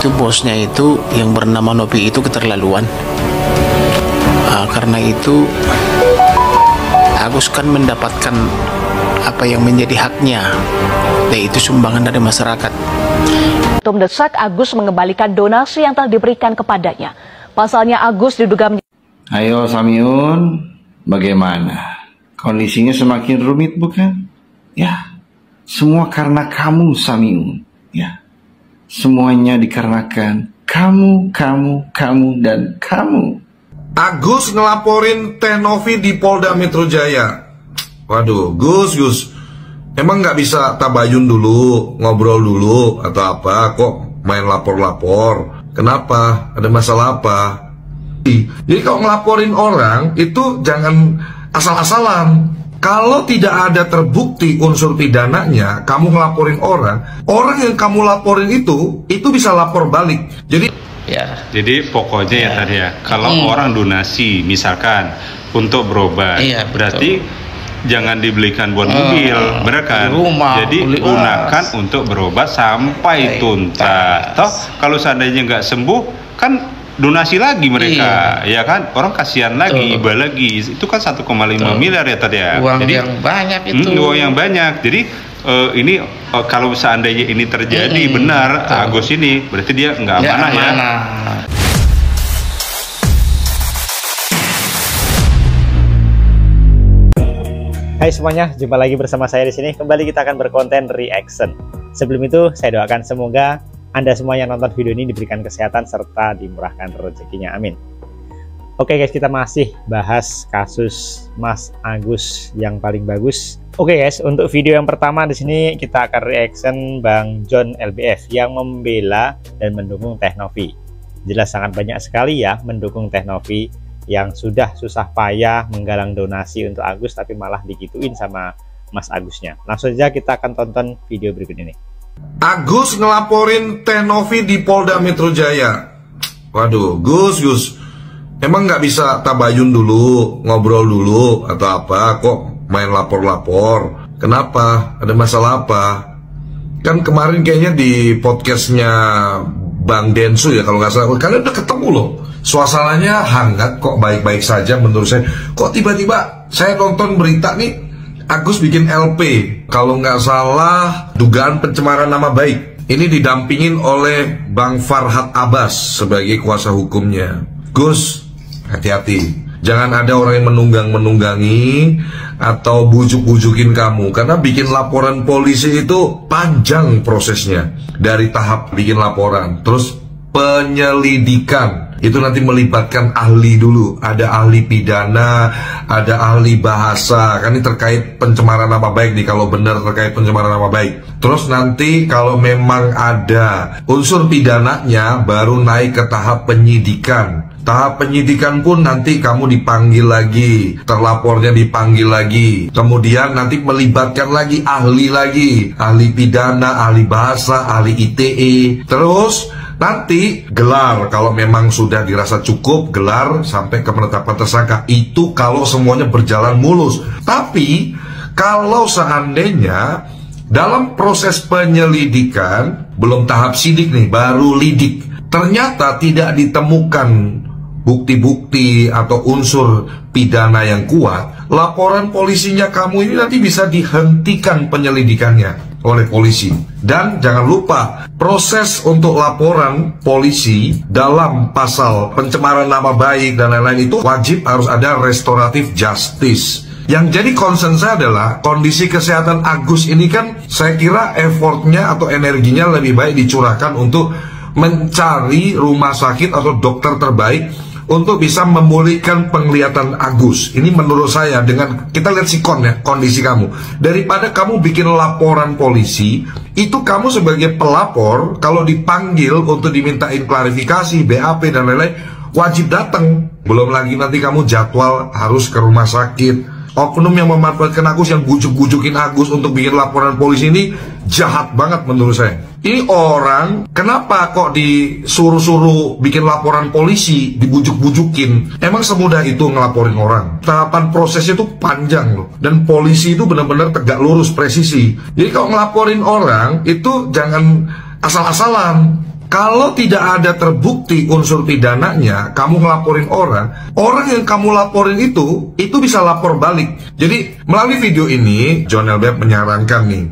itu bosnya itu yang bernama Novi itu keterlaluan. Karena itu Agus kan mendapatkan apa yang menjadi haknya, yaitu sumbangan dari masyarakat. Itu mendesak Agus mengembalikan donasi yang telah diberikan kepadanya. Pasalnya Agus diduga Ayo Samiun, bagaimana? Kondisinya semakin rumit bukan? Ya, semua karena kamu Samiun. Ya, semuanya dikarenakan kamu, dan kamu. Agus ngelaporin Teh Novi di Polda Metro Jaya. Waduh, Gus, emang nggak bisa tabayun dulu, ngobrol dulu atau apa? Kok main lapor-lapor? Kenapa? Ada masalah apa? Jadi kalau ngelaporin orang itu jangan asal-asalan. Kalau tidak ada terbukti unsur pidananya, kamu ngelaporin orang yang kamu laporin itu bisa lapor balik. Jadi pokoknya ya tadi ya, kalau orang donasi misalkan untuk berobat, berarti jangan dibelikan buat mobil, bener kan? Jadi gunakan untuk berobat sampai tuntas. Toh kalau seandainya nggak sembuh, kan donasi lagi mereka, ya kan? Orang kasihan lagi, iba lagi. Itu kan 1,5 miliar ya tadi ya. Uang jadi, yang banyak itu. Uang yang banyak. Jadi ini kalau seandainya ini terjadi benar Agus ini, berarti dia nggak amanah ya. Hai semuanya, jumpa lagi bersama saya di sini. Kembali kita akan berkonten reaction. Sebelum itu, saya doakan semoga Anda semua yang nonton video ini diberikan kesehatan serta dimurahkan rezekinya. Amin. Oke guys, kita masih bahas kasus Mas Agus yang paling bagus. Oke guys, untuk video yang pertama di sini kita akan reaction Bang John LBF yang membela dan mendukung Teh Novi. Jelas sangat banyak sekali ya mendukung Teh Novi yang sudah susah payah menggalang donasi untuk Agus tapi malah digituin sama Mas Agusnya. Langsung saja kita akan tonton video berikut ini. Agus ngelaporin Teh Novi di Polda Metro Jaya. Waduh, Gus, emang nggak bisa tabayun dulu, ngobrol dulu atau apa? Kok main lapor-lapor? Kenapa? Ada masalah apa? Kan kemarin kayaknya di podcastnya Bang Densu ya kalau nggak salah, kalian udah ketemu loh. Suasananya hangat kok, baik-baik saja menurut saya. Kok tiba-tiba saya nonton berita nih, Agus bikin LP, kalau nggak salah dugaan pencemaran nama baik. Ini didampingin oleh Bang Farhad Abbas sebagai kuasa hukumnya. Gus, hati-hati. Jangan ada orang yang menunggangi atau bujuk-bujukin kamu. Karena bikin laporan polisi itu panjang prosesnya. Dari tahap bikin laporan, terus penyelidikan. Itu nanti melibatkan ahli dulu. Ada ahli pidana, ada ahli bahasa. Kan ini terkait pencemaran nama baik nih, kalau benar terkait pencemaran nama baik. Terus nanti kalau memang ada unsur pidananya, baru naik ke tahap penyidikan. Tahap penyidikan pun nanti kamu dipanggil lagi, terlapornya dipanggil lagi. Kemudian nanti melibatkan lagi, ahli pidana, ahli bahasa, ahli ITE. Terus nanti gelar, kalau memang sudah dirasa cukup, gelar sampai ke penetapan tersangka. Itu kalau semuanya berjalan mulus. Tapi kalau seandainya dalam proses penyelidikan, belum tahap sidik nih, baru lidik, ternyata tidak ditemukan bukti-bukti atau unsur pidana yang kuat, laporan polisinya kamu ini nanti bisa dihentikan penyelidikannya oleh polisi. Dan jangan lupa, proses untuk laporan polisi dalam pasal pencemaran nama baik dan lain-lain itu wajib harus ada restoratif justice. Yang jadi concern saya adalah kondisi kesehatan Agus ini kan, saya kira effortnya atau energinya lebih baik dicurahkan untuk mencari rumah sakit atau dokter terbaik untuk bisa memulihkan penglihatan Agus. Ini menurut saya, dengan kita lihat sikon ya, kondisi kamu, daripada kamu bikin laporan polisi, itu kamu sebagai pelapor kalau dipanggil untuk dimintain klarifikasi, BAP dan lain-lain, wajib datang. Belum lagi nanti kamu jadwal harus ke rumah sakit. Oknum yang memanfaatkan Agus, yang bujuk-bujukin Agus untuk bikin laporan polisi, ini jahat banget menurut saya. Ini orang, kenapa kok disuruh-suruh bikin laporan polisi, dibujuk-bujukin? Emang semudah itu ngelaporin orang? Tahapan prosesnya itu panjang loh. Dan polisi itu benar-benar tegak lurus, presisi. Jadi kalau ngelaporin orang, itu jangan asal-asalan. Kalau tidak ada terbukti unsur pidananya, kamu ngelaporin orang yang kamu laporin itu bisa lapor balik. Jadi melalui video ini, John LBF menyarankan nih,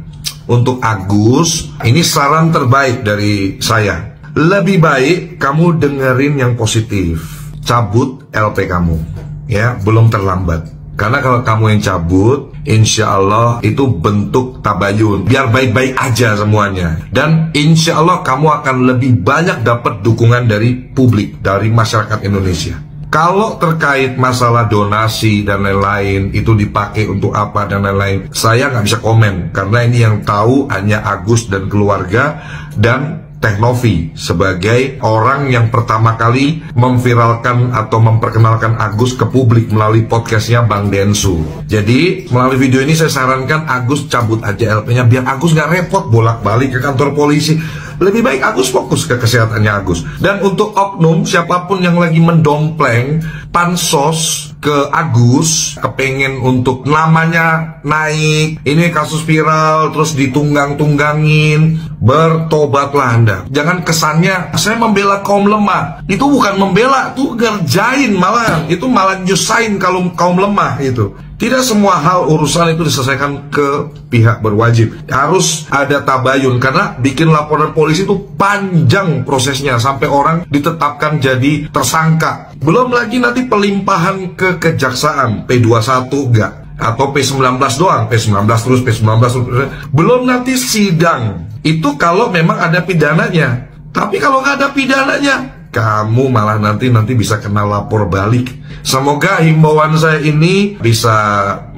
untuk Agus, ini saran terbaik dari saya. Lebih baik kamu dengerin yang positif. Cabut LP kamu, ya, belum terlambat. Karena kalau kamu yang cabut, insya Allah itu bentuk tabayun. Biar baik-baik aja semuanya. Dan insya Allah kamu akan lebih banyak dapat dukungan dari publik, dari masyarakat Indonesia. Kalau terkait masalah donasi dan lain-lain, itu dipakai untuk apa dan lain-lain, saya nggak bisa komen. Karena ini yang tahu hanya Agus dan keluarga dan Teh Novi sebagai orang yang pertama kali memviralkan atau memperkenalkan Agus ke publik melalui podcastnya Bang Densu. Jadi melalui video ini saya sarankan Agus cabut aja LP-nya biar Agus nggak repot bolak-balik ke kantor polisi. Lebih baik Agus fokus ke kesehatannya Agus. Dan untuk oknum siapapun yang lagi mendompleng pansos ke Agus, kepengen untuk namanya naik, ini kasus viral terus ditunggang-tunggangin, bertobatlah Anda. Jangan kesannya saya membela kaum lemah. Itu bukan membela, itu ngerjain malah. Itu malah nyusahin kalau kaum lemah itu. Tidak semua hal urusan itu diselesaikan ke pihak berwajib. Harus ada tabayun, karena bikin laporan polisi itu panjang prosesnya sampai orang ditetapkan jadi tersangka. Belum lagi nanti pelimpahan ke kejaksaan, P21 enggak, atau P19 doang, P19 terus, P19 terus. Belum nanti sidang. Itu kalau memang ada pidananya. Tapi kalau nggak ada pidananya, kamu malah nanti bisa kena lapor balik. Semoga himbauan saya ini bisa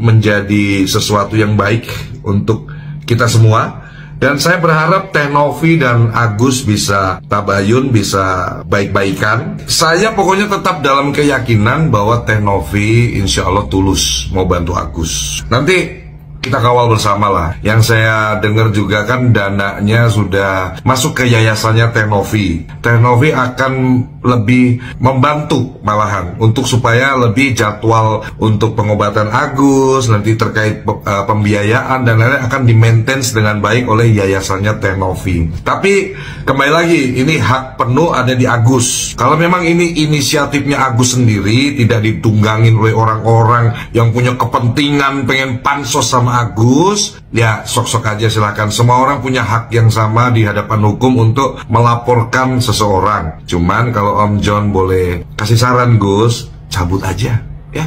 menjadi sesuatu yang baik untuk kita semua. Dan saya berharap Teh Novi dan Agus bisa tabayun, bisa baik-baikan. Saya pokoknya tetap dalam keyakinan bahwa Teh Novi insya Allah tulus mau bantu Agus. Nanti kita kawal bersama lah. Yang saya dengar juga kan dananya sudah masuk ke yayasannya Teh Novi. Teh Novi akan lebih membantu malahan untuk supaya lebih jadwal untuk pengobatan Agus, nanti terkait pembiayaan dan lain-lain akan di-maintain dengan baik oleh yayasannya Teh Novi. Tapi kembali lagi, ini hak penuh ada di Agus. Kalau memang ini inisiatifnya Agus sendiri, tidak ditunggangin oleh orang-orang yang punya kepentingan pengen pansos sama Agus, ya sok-sok aja silakan. Semua orang punya hak yang sama di hadapan hukum untuk melaporkan seseorang. Cuman kalau Om John boleh kasih saran, Gus, cabut aja ya.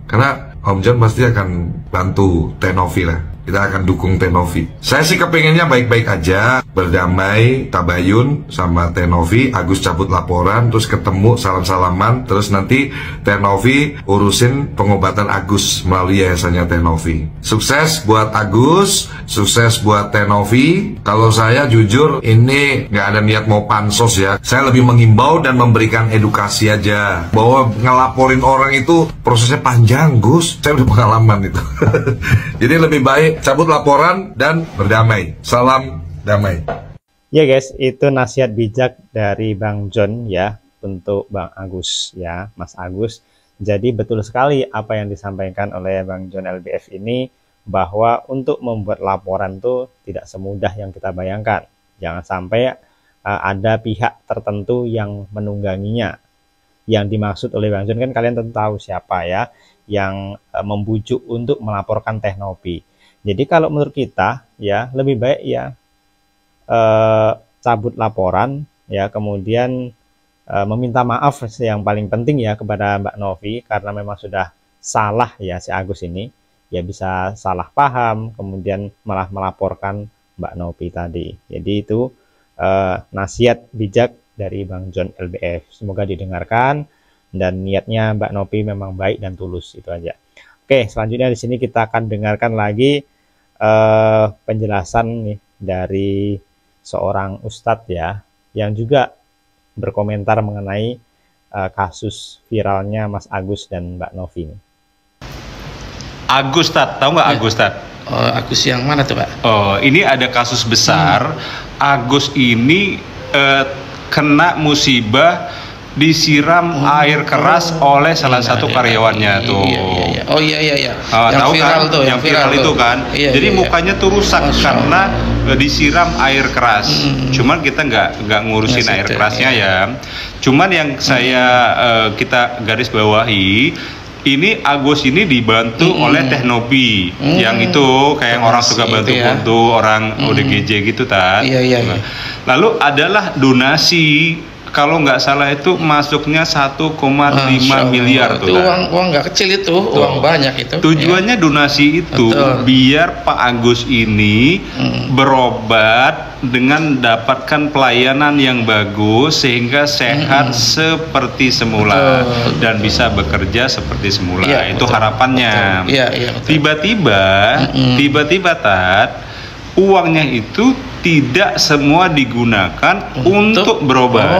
Karena Om John pasti akan bantu Teh Novi lah. Kita akan dukung Teh Novi. Saya sih kepengennya baik-baik aja, berdamai, tabayun sama Teh Novi. Agus cabut laporan, terus ketemu salam-salaman, terus nanti Teh Novi urusin pengobatan Agus melalui yayasannya Teh Novi. Sukses buat Agus, sukses buat Teh Novi. Kalau saya jujur ini nggak ada niat mau pansos ya. Saya lebih mengimbau dan memberikan edukasi aja bahwa ngelaporin orang itu prosesnya panjang, Gus. Saya udah pengalaman itu. Jadi lebih baik cabut laporan dan berdamai. Salam damai. Ya guys, itu nasihat bijak dari Bang John ya untuk Bang Agus ya, Mas Agus. Jadi betul sekali apa yang disampaikan oleh Bang John LBF ini, bahwa untuk membuat laporan itu tidak semudah yang kita bayangkan. Jangan sampai ada pihak tertentu yang menungganginya. Yang dimaksud oleh Bang John kan kalian tentu tahu siapa ya, yang membujuk untuk melaporkan Teh Novi. Jadi kalau menurut kita ya lebih baik ya cabut laporan ya, kemudian meminta maaf yang paling penting ya kepada Mbak Novi, karena memang sudah salah ya si Agus ini ya, bisa salah paham kemudian malah melaporkan Mbak Novi tadi. Jadi itu nasihat bijak dari Bang John LBF, semoga didengarkan dan niatnya Mbak Novi memang baik dan tulus. Itu aja. Oke, selanjutnya di sini kita akan dengarkan lagi penjelasan nih dari seorang ustadz ya, yang juga berkomentar mengenai kasus viralnya Mas Agus dan Mbak Novi ini. Agus, Tat, tahu nggak ya. Agus, Tat? Agus yang mana tuh, Pak? Oh, ini ada kasus besar. Agus ini kena musibah disiram air keras oleh salah satu karyawannya tuh. Oh iya. Yang tahu viral kan? Tuh, yang viral itu kan. Jadi mukanya tuh rusak karena disiram air keras. Cuman kita nggak ngurusin air kerasnya ya. Cuman yang kita garis bawahi, ini Agus ini dibantu oleh Teknopi, yang itu kayak orang suka bantu orang ODGJ gitu kan. Lalu adalah donasi, kalau nggak salah itu masuknya 1,5 miliar tuh. Itu uang nggak kecil itu, uang banyak itu. Tujuannya donasi itu biar Pak Agus ini berobat dengan dapatkan pelayanan yang bagus sehingga sehat seperti semula dan bisa bekerja seperti semula. Itu harapannya. Tiba-tiba Tat, uangnya itu tidak semua digunakan untuk berobat.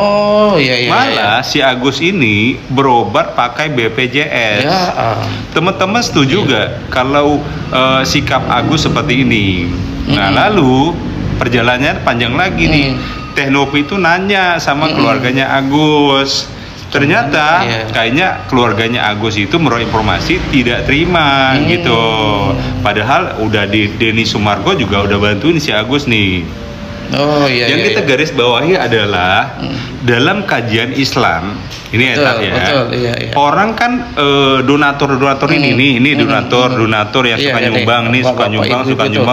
Malah si Agus ini berobat pakai BPJS. Teman-teman setuju gak kalau sikap Agus seperti ini? Nah, lalu perjalanannya panjang lagi nih. Teknopi itu nanya sama keluarganya Agus. Ternyata kayaknya keluarganya Agus itu meroleh informasi tidak terima gitu. Padahal udah di Denny Sumargo juga udah bantuin si Agus nih. Yang kita garis bawahi adalah dalam kajian Islam ini orang kan donatur ini donatur yang suka nyumbang nih,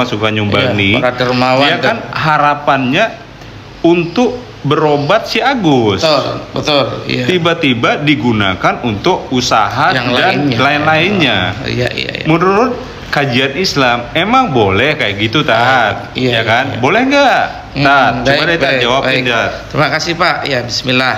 suka nyumbang nih. Dia kan harapannya untuk berobat si Agus. Tiba-tiba digunakan untuk usaha yang dan lain-lainnya. Menurut kajian Islam emang boleh kayak gitu, Tat? Ya kan? Boleh nggak, Tat? Coba deh Tat jawabin, Tat. Terima kasih Pak. Ya, Bismillah.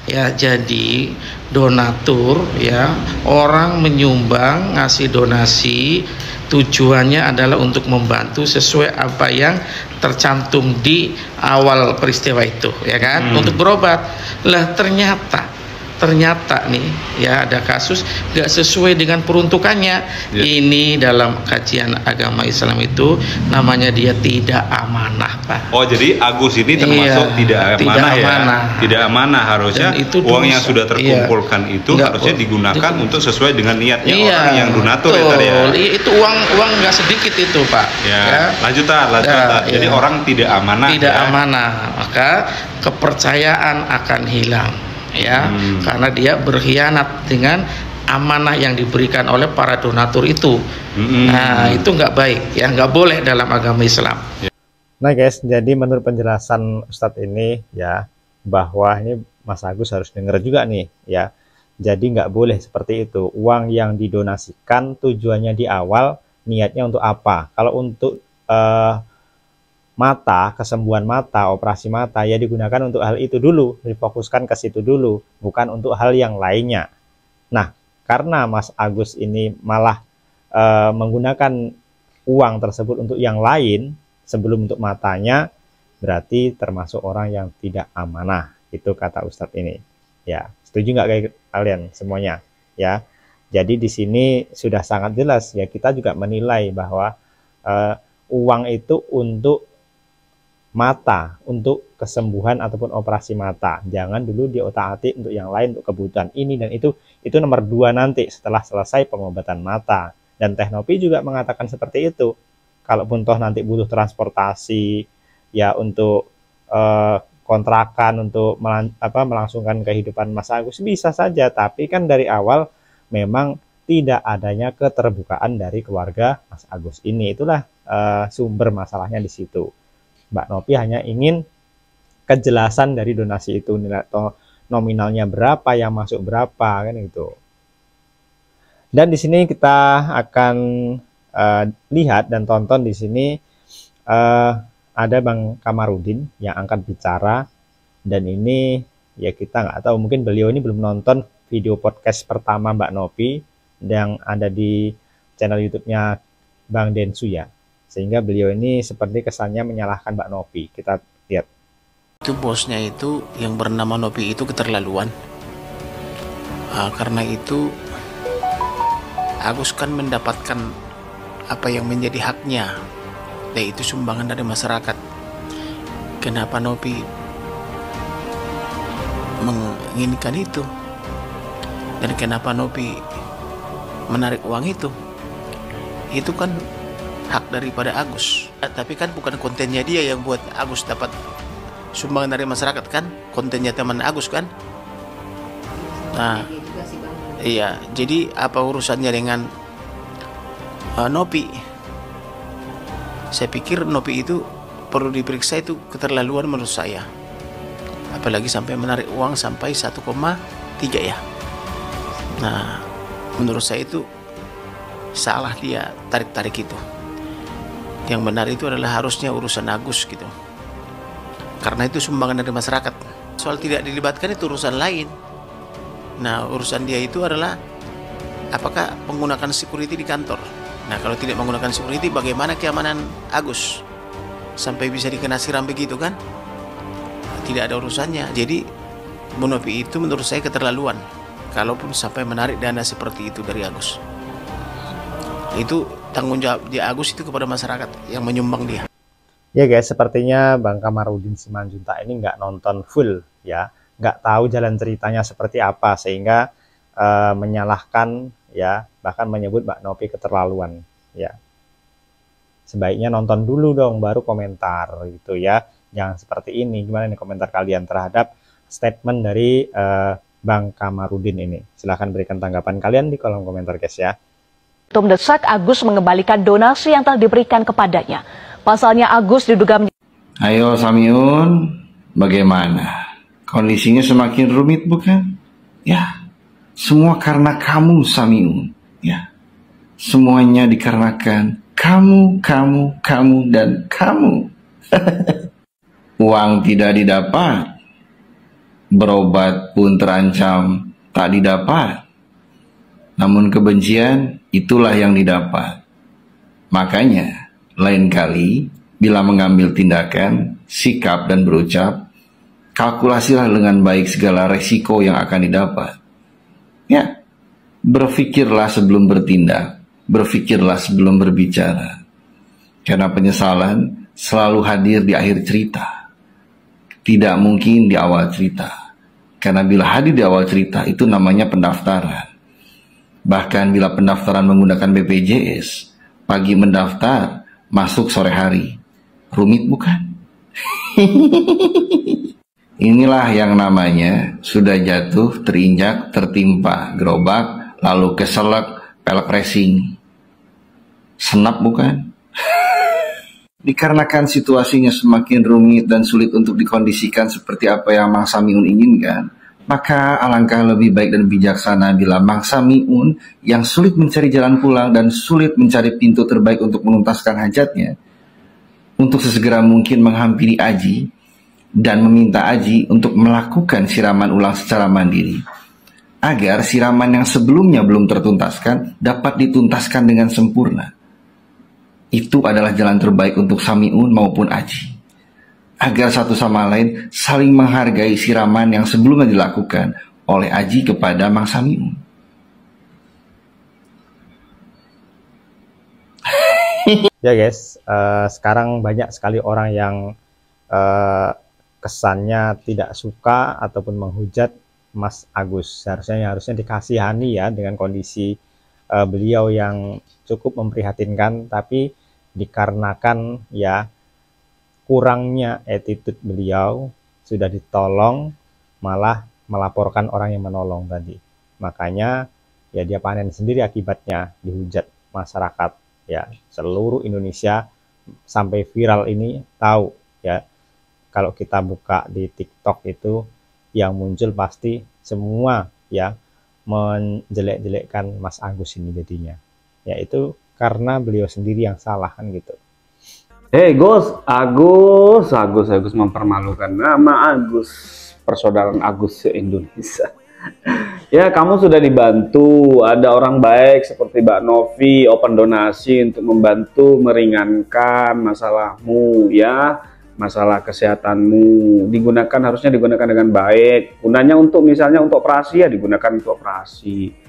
Ya, jadi donatur ya, orang menyumbang, ngasih donasi, tujuannya adalah untuk membantu sesuai apa yang tercantum di awal peristiwa itu, ya kan, untuk berobat. Lah ternyata nih ya ada kasus gak sesuai dengan peruntukannya. Ini dalam kajian agama Islam itu namanya dia tidak amanah, Pak. Oh, jadi Agus ini termasuk tidak amanah. Tidak amanah harusnya. Itu uang yang sudah terkumpulkan itu harusnya digunakan untuk sesuai dengan niatnya orang yang donatur ya. Itu uang nggak sedikit itu, Pak. Lanjut. Jadi orang tidak amanah. Amanah, maka kepercayaan akan hilang. Karena dia berkhianat dengan amanah yang diberikan oleh para donatur itu. Nah, itu nggak baik ya, nggak boleh dalam agama Islam. Nah guys, jadi menurut penjelasan Ustadz ini ya, bahwa ini Mas Agus harus dengar juga nih ya. Jadi nggak boleh seperti itu. Uang yang didonasikan tujuannya di awal niatnya untuk apa? Kalau untuk mata, kesembuhan mata, operasi mata, ya digunakan untuk hal itu dulu, difokuskan ke situ dulu, bukan untuk hal yang lainnya. Nah, karena Mas Agus ini malah menggunakan uang tersebut untuk yang lain sebelum untuk matanya, berarti termasuk orang yang tidak amanah. Itu kata Ustadz ini. Ya, setuju nggak kayak kalian semuanya? Ya, jadi di sini sudah sangat jelas ya, kita juga menilai bahwa uang itu untuk mata, untuk kesembuhan ataupun operasi mata. Jangan dulu diotak-atik untuk yang lain, untuk kebutuhan ini dan itu nomor 2 nanti setelah selesai pengobatan mata. Dan Teknopi juga mengatakan seperti itu. Kalaupun toh nanti butuh transportasi ya untuk kontrakan, untuk melangsungkan kehidupan Mas Agus, bisa saja. Tapi kan dari awal memang tidak adanya keterbukaan dari keluarga Mas Agus ini. Itulah sumber masalahnya di situ. Mbak Nopi hanya ingin kejelasan dari donasi itu, nilai atau nominalnya berapa, yang masuk berapa, kan gitu. Dan di sini kita akan lihat dan tonton di sini ada Bang Kamarudin yang angkat bicara, dan ini ya kita nggak tahu, mungkin beliau ini belum nonton video podcast pertama Mbak Nopi yang ada di channel YouTube-nya Bang Densu ya. Sehingga beliau ini seperti kesannya menyalahkan Mbak Nopi. Kita lihat. Itu bosnya itu yang bernama Nopi itu keterlaluan. Karena itu Agus kan mendapatkan apa yang menjadi haknya, yaitu sumbangan dari masyarakat. Kenapa Nopi menginginkan itu? Dan kenapa Nopi menarik uang itu? Itu kan hak daripada Agus. Tapi kan bukan kontennya dia yang buat Agus dapat sumbangan dari masyarakat kan, kontennya teman Agus kan. Nah, iya, jadi apa urusannya dengan Nopi? Saya pikir Nopi itu perlu diperiksa, itu keterlaluan menurut saya. Apalagi sampai menarik uang sampai 1,3 ya. Nah, menurut saya itu salah dia tarik-tarik itu. Yang benar itu adalah harusnya urusan Agus gitu. Karena itu sumbangan dari masyarakat. Soal tidak dilibatkan itu urusan lain. Nah, urusan dia itu adalah apakah menggunakan security di kantor. Nah, kalau tidak menggunakan security, bagaimana keamanan Agus sampai bisa dikena siram begitu kan? Tidak ada urusannya. Jadi Nopi itu menurut saya keterlaluan kalaupun sampai menarik dana seperti itu dari Agus. Itu tanggung jawab dia Agus itu kepada masyarakat yang menyumbang dia. Ya guys, sepertinya Bang Kamarudin Simanjuntak ini nggak nonton full ya, nggak tahu jalan ceritanya seperti apa sehingga menyalahkan ya, bahkan menyebut Mbak Novi keterlaluan ya. Sebaiknya nonton dulu dong baru komentar gitu ya, jangan seperti ini. Gimana nih komentar kalian terhadap statement dari Bang Kamarudin ini? Silahkan berikan tanggapan kalian di kolom komentar guys ya. Mendesak Agus mengembalikan donasi yang telah diberikan kepadanya. Pasalnya Agus diduga Ayo Samiun, bagaimana? Kondisinya semakin rumit bukan? Ya, semua karena kamu Samiun. Ya, semuanya dikarenakan kamu, dan kamu. Uang tidak didapat, berobat pun terancam tak didapat. Namun kebencian itulah yang didapat. Makanya lain kali bila mengambil tindakan, sikap dan berucap, kalkulasilah dengan baik segala resiko yang akan didapat. Ya, berpikirlah sebelum bertindak, berpikirlah sebelum berbicara. Karena penyesalan selalu hadir di akhir cerita, tidak mungkin di awal cerita. Karena bila hadir di awal cerita itu namanya pendaftaran. Bahkan bila pendaftaran menggunakan BPJS, pagi mendaftar, masuk sore hari. Rumit bukan? Inilah yang namanya sudah jatuh, terinjak, tertimpa, gerobak, lalu keselak, pelek racing. Senap bukan? Dikarenakan situasinya semakin rumit dan sulit untuk dikondisikan seperti apa yang Mang Samiun inginkan, maka alangkah lebih baik dan bijaksana bila Mang Samiun yang sulit mencari jalan pulang dan sulit mencari pintu terbaik untuk menuntaskan hajatnya, untuk sesegera mungkin menghampiri Aji dan meminta Aji untuk melakukan siraman ulang secara mandiri, agar siraman yang sebelumnya belum tertuntaskan dapat dituntaskan dengan sempurna. Itu adalah jalan terbaik untuk Samiun maupun Aji, agar satu sama lain saling menghargai siraman yang sebelumnya dilakukan oleh Aji kepada Mang Samiun. Ya guys, sekarang banyak sekali orang yang kesannya tidak suka ataupun menghujat Mas Agus. Harusnya dikasihani ya dengan kondisi beliau yang cukup memprihatinkan, tapi dikarenakan ya kurangnya attitude beliau, sudah ditolong malah melaporkan orang yang menolong tadi. Makanya ya dia panen sendiri akibatnya, dihujat masyarakat ya. Seluruh Indonesia sampai viral ini tahu ya, kalau kita buka di TikTok itu yang muncul pasti semua ya menjelek-jelekkan Mas Agus ini jadinya. Yaitu karena beliau sendiri yang salah kan gitu. Hei Gus, Agus mempermalukan nama Agus, persaudaraan Agus se-Indonesia. Ya, kamu sudah dibantu, ada orang baik seperti Mbak Novi open donasi untuk membantu meringankan masalahmu ya, masalah kesehatanmu. Harusnya digunakan dengan baik. Gunanya untuk misalnya untuk operasi ya digunakan untuk operasi.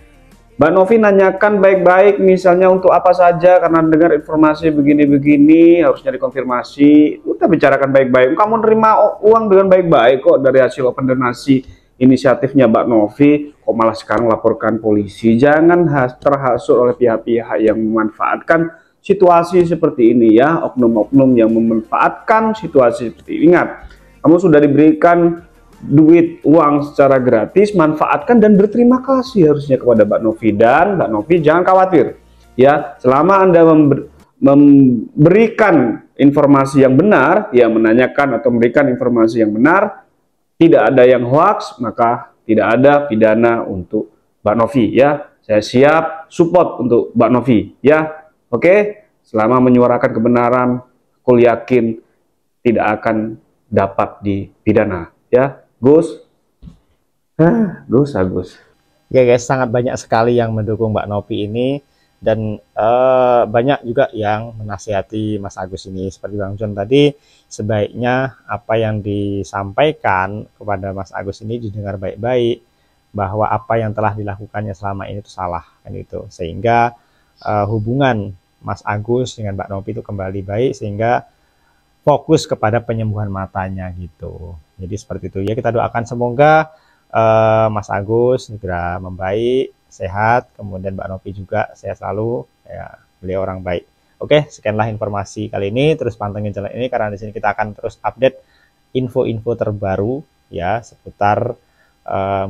Mbak Novi nanyakan baik-baik misalnya untuk apa saja, karena dengar informasi begini-begini harusnya dikonfirmasi. Kita bicarakan baik-baik. Kamu nerima uang dengan baik-baik kok dari hasil open donasi inisiatifnya Mbak Novi, kok malah sekarang laporkan polisi. Jangan terhasut oleh pihak-pihak yang memanfaatkan situasi seperti ini ya, oknum-oknum yang memanfaatkan situasi seperti ini. Ingat, kamu sudah diberikan duit uang secara gratis, manfaatkan dan berterima kasih harusnya kepada Mbak Novi. Dan Mbak Novi jangan khawatir ya, selama Anda memberikan informasi yang benar, ya menanyakan atau memberikan informasi yang benar, tidak ada yang hoax, maka tidak ada pidana untuk Mbak Novi ya. Saya siap support untuk Mbak Novi ya. Oke, selama menyuarakan kebenaran, aku yakin tidak akan dapat dipidana ya. Gus. Agus. Ya guys, sangat banyak sekali yang mendukung Mbak Novi ini, dan banyak juga yang menasihati Mas Agus ini. Seperti Bang John tadi, sebaiknya apa yang disampaikan kepada Mas Agus ini didengar baik-baik, bahwa apa yang telah dilakukannya selama ini itu salah kan itu, sehingga hubungan Mas Agus dengan Mbak Novi itu kembali baik, sehingga fokus kepada penyembuhan matanya gitu. Jadi seperti itu ya, kita doakan semoga Mas Agus segera membaik, sehat, kemudian Mbak Novi juga sehat selalu ya, beliau orang baik. Oke, sekianlah informasi kali ini. Terus pantengin channel ini karena di sini kita akan terus update info-info terbaru ya seputar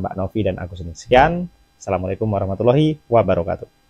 Mbak Novi dan Agus ini. Sekian, assalamualaikum warahmatullahi wabarakatuh.